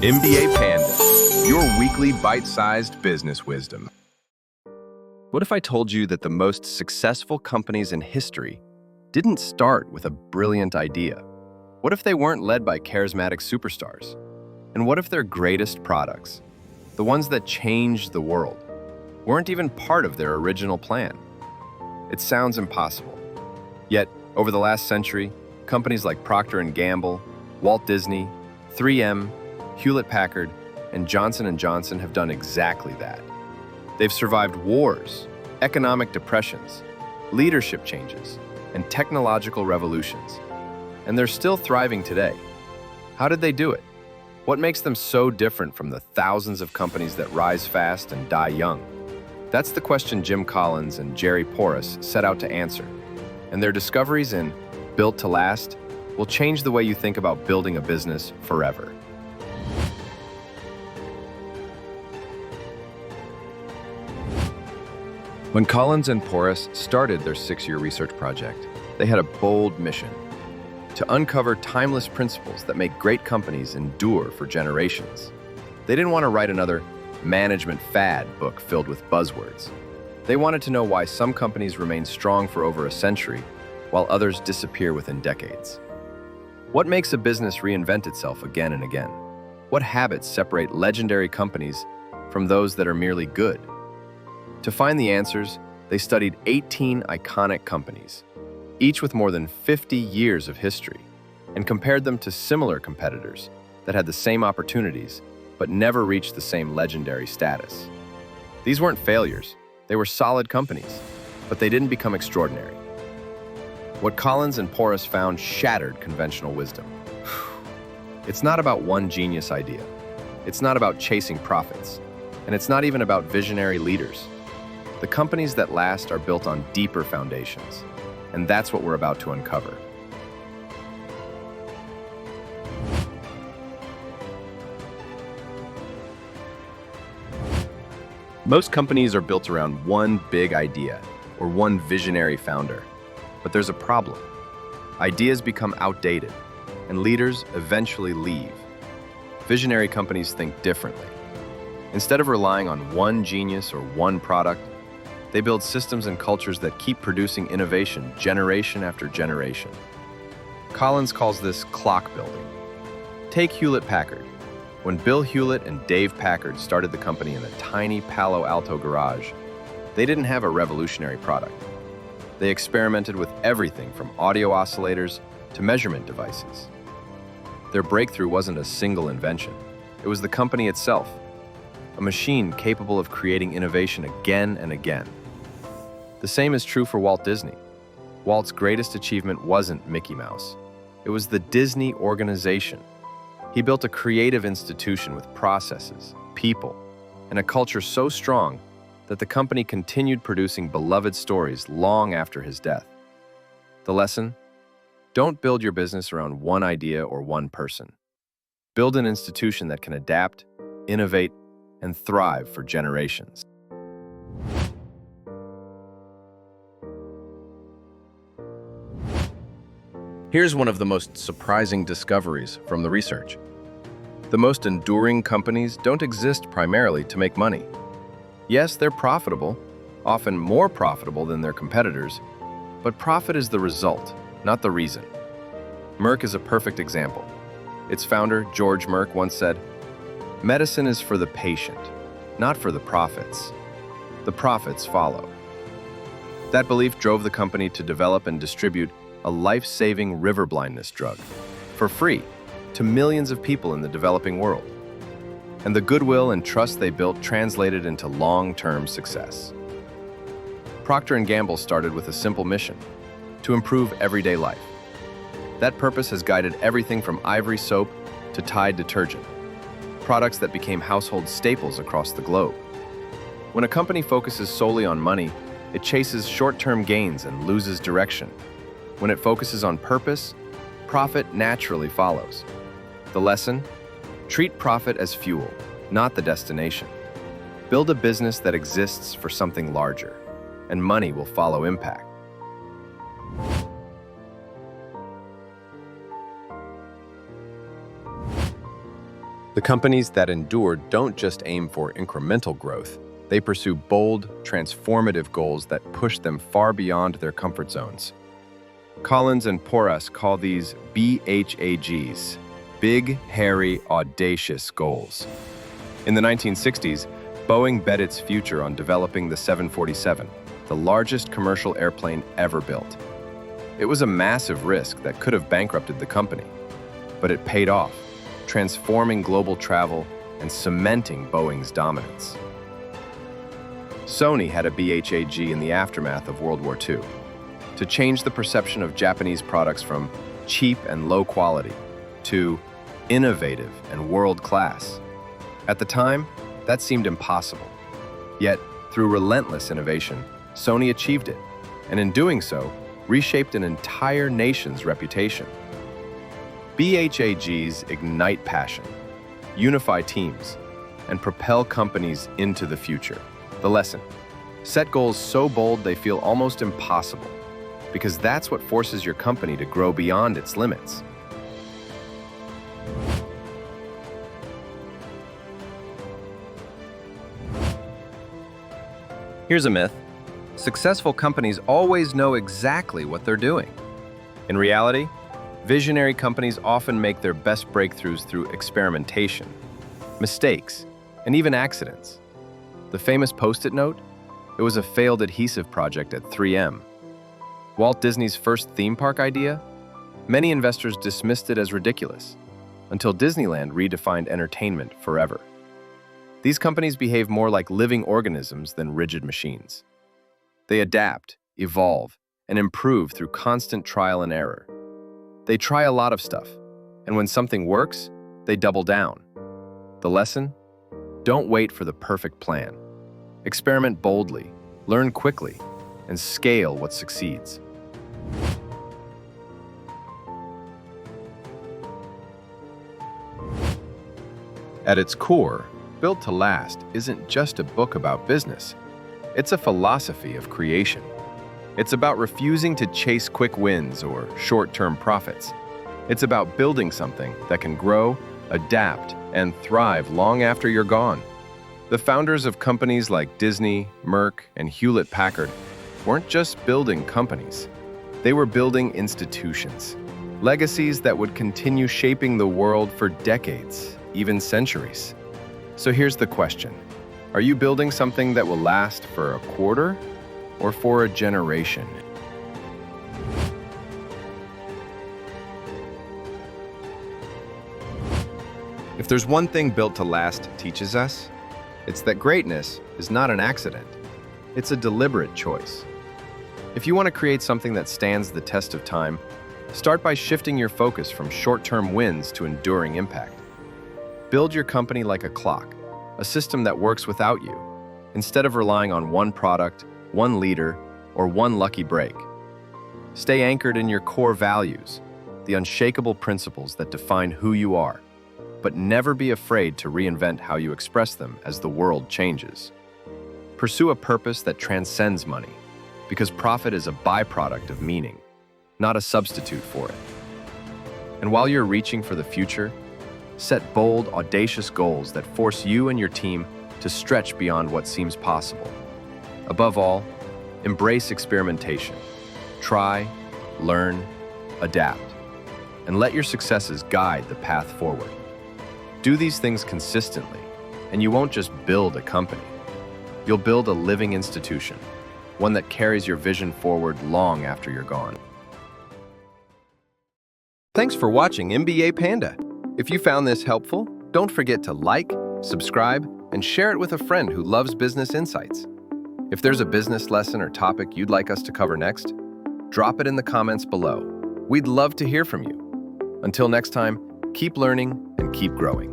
MBA Panda, your weekly bite-sized business wisdom. What if I told you that the most successful companies in history didn't start with a brilliant idea? What if they weren't led by charismatic superstars? And what if their greatest products, the ones that changed the world, weren't even part of their original plan? It sounds impossible. Yet, over the last century, companies like Procter & Gamble, Walt Disney, 3M, Hewlett-Packard, and Johnson & Johnson have done exactly that. They've survived wars, economic depressions, leadership changes, and technological revolutions. And they're still thriving today. How did they do it? What makes them so different from the thousands of companies that rise fast and die young? That's the question Jim Collins and Jerry Porras set out to answer. And their discoveries in Built to Last will change the way you think about building a business forever. When Collins and Porras started their 6-year research project, they had a bold mission: to uncover timeless principles that make great companies endure for generations. They didn't want to write another management fad book filled with buzzwords. They wanted to know why some companies remain strong for over a century, while others disappear within decades. What makes a business reinvent itself again and again? What habits separate legendary companies from those that are merely good? To find the answers, they studied 18 iconic companies, each with more than 50 years of history, and compared them to similar competitors that had the same opportunities but never reached the same legendary status. These weren't failures, they were solid companies, but they didn't become extraordinary. What Collins and Porras found shattered conventional wisdom. It's not about one genius idea. It's not about chasing profits. And it's not even about visionary leaders. The companies that last are built on deeper foundations. And that's what we're about to uncover. Most companies are built around one big idea or one visionary founder. But there's a problem. Ideas become outdated, and leaders eventually leave. Visionary companies think differently. Instead of relying on one genius or one product, they build systems and cultures that keep producing innovation generation after generation. Collins calls this clock building. Take Hewlett-Packard. When Bill Hewlett and Dave Packard started the company in a tiny Palo Alto garage, they didn't have a revolutionary product. They experimented with everything from audio oscillators to measurement devices. Their breakthrough wasn't a single invention. It was the company itself, a machine capable of creating innovation again and again. The same is true for Walt Disney. Walt's greatest achievement wasn't Mickey Mouse. It was the Disney organization. He built a creative institution with processes, people, and a culture so strong that the company continued producing beloved stories long after his death. The lesson? Don't build your business around one idea or one person. Build an institution that can adapt, innovate, and thrive for generations. Here's one of the most surprising discoveries from the research. The most enduring companies don't exist primarily to make money. Yes, they're profitable, often more profitable than their competitors, but profit is the result, not the reason. Merck is a perfect example. Its founder, George Merck, once said, "Medicine is for the patient, not for the profits. The profits follow." That belief drove the company to develop and distribute a life-saving river blindness drug for free to millions of people in the developing world. And the goodwill and trust they built translated into long-term success. Procter & Gamble started with a simple mission: to improve everyday life. That purpose has guided everything from Ivory soap to Tide detergent, products that became household staples across the globe. When a company focuses solely on money, it chases short-term gains and loses direction. When it focuses on purpose, profit naturally follows. The lesson? Treat profit as fuel, not the destination. Build a business that exists for something larger, and money will follow impact. The companies that endure don't just aim for incremental growth. They pursue bold, transformative goals that push them far beyond their comfort zones. Collins and Porras call these BHAGs, big, hairy, audacious goals. In the 1960s, Boeing bet its future on developing the 747, the largest commercial airplane ever built. It was a massive risk that could have bankrupted the company, but it paid off, transforming global travel and cementing Boeing's dominance. Sony had a BHAG in the aftermath of World War II to change the perception of Japanese products from cheap and low quality to innovative and world-class. At the time, that seemed impossible. Yet, through relentless innovation, Sony achieved it, and in doing so, reshaped an entire nation's reputation. BHAGs ignite passion, unify teams, and propel companies into the future. The lesson: set goals so bold they feel almost impossible, because that's what forces your company to grow beyond its limits. Here's a myth. Successful companies always know exactly what they're doing. In reality, visionary companies often make their best breakthroughs through experimentation, mistakes, and even accidents. The famous Post-it note? It was a failed adhesive project at 3M. Walt Disney's first theme park idea? Many investors dismissed it as ridiculous, until Disneyland redefined entertainment forever. These companies behave more like living organisms than rigid machines. They adapt, evolve, and improve through constant trial and error. They try a lot of stuff, and when something works, they double down. The lesson? Don't wait for the perfect plan. Experiment boldly, learn quickly, and scale what succeeds. At its core, Built to Last isn't just a book about business. It's a philosophy of creation. It's about refusing to chase quick wins or short-term profits. It's about building something that can grow, adapt, and thrive long after you're gone. The founders of companies like Disney, Merck, and Hewlett-Packard weren't just building companies. They were building institutions, legacies that would continue shaping the world for decades, even centuries. So here's the question. Are you building something that will last for a quarter or for a generation? If there's one thing Built to Last teaches us, it's that greatness is not an accident. It's a deliberate choice. If you want to create something that stands the test of time, start by shifting your focus from short-term wins to enduring impact. Build your company like a clock, a system that works without you, instead of relying on one product, one leader, or one lucky break. Stay anchored in your core values, the unshakable principles that define who you are, but never be afraid to reinvent how you express them as the world changes. Pursue a purpose that transcends money, because profit is a byproduct of meaning, not a substitute for it. And while you're reaching for the future, set bold, audacious goals that force you and your team to stretch beyond what seems possible. Above all, embrace experimentation. Try, learn, adapt, and let your successes guide the path forward. Do these things consistently, and you won't just build a company. You'll build a living institution, one that carries your vision forward long after you're gone. Thanks for watching MBA Panda. If you found this helpful, don't forget to like, subscribe, and share it with a friend who loves business insights. If there's a business lesson or topic you'd like us to cover next, drop it in the comments below. We'd love to hear from you. Until next time, keep learning and keep growing.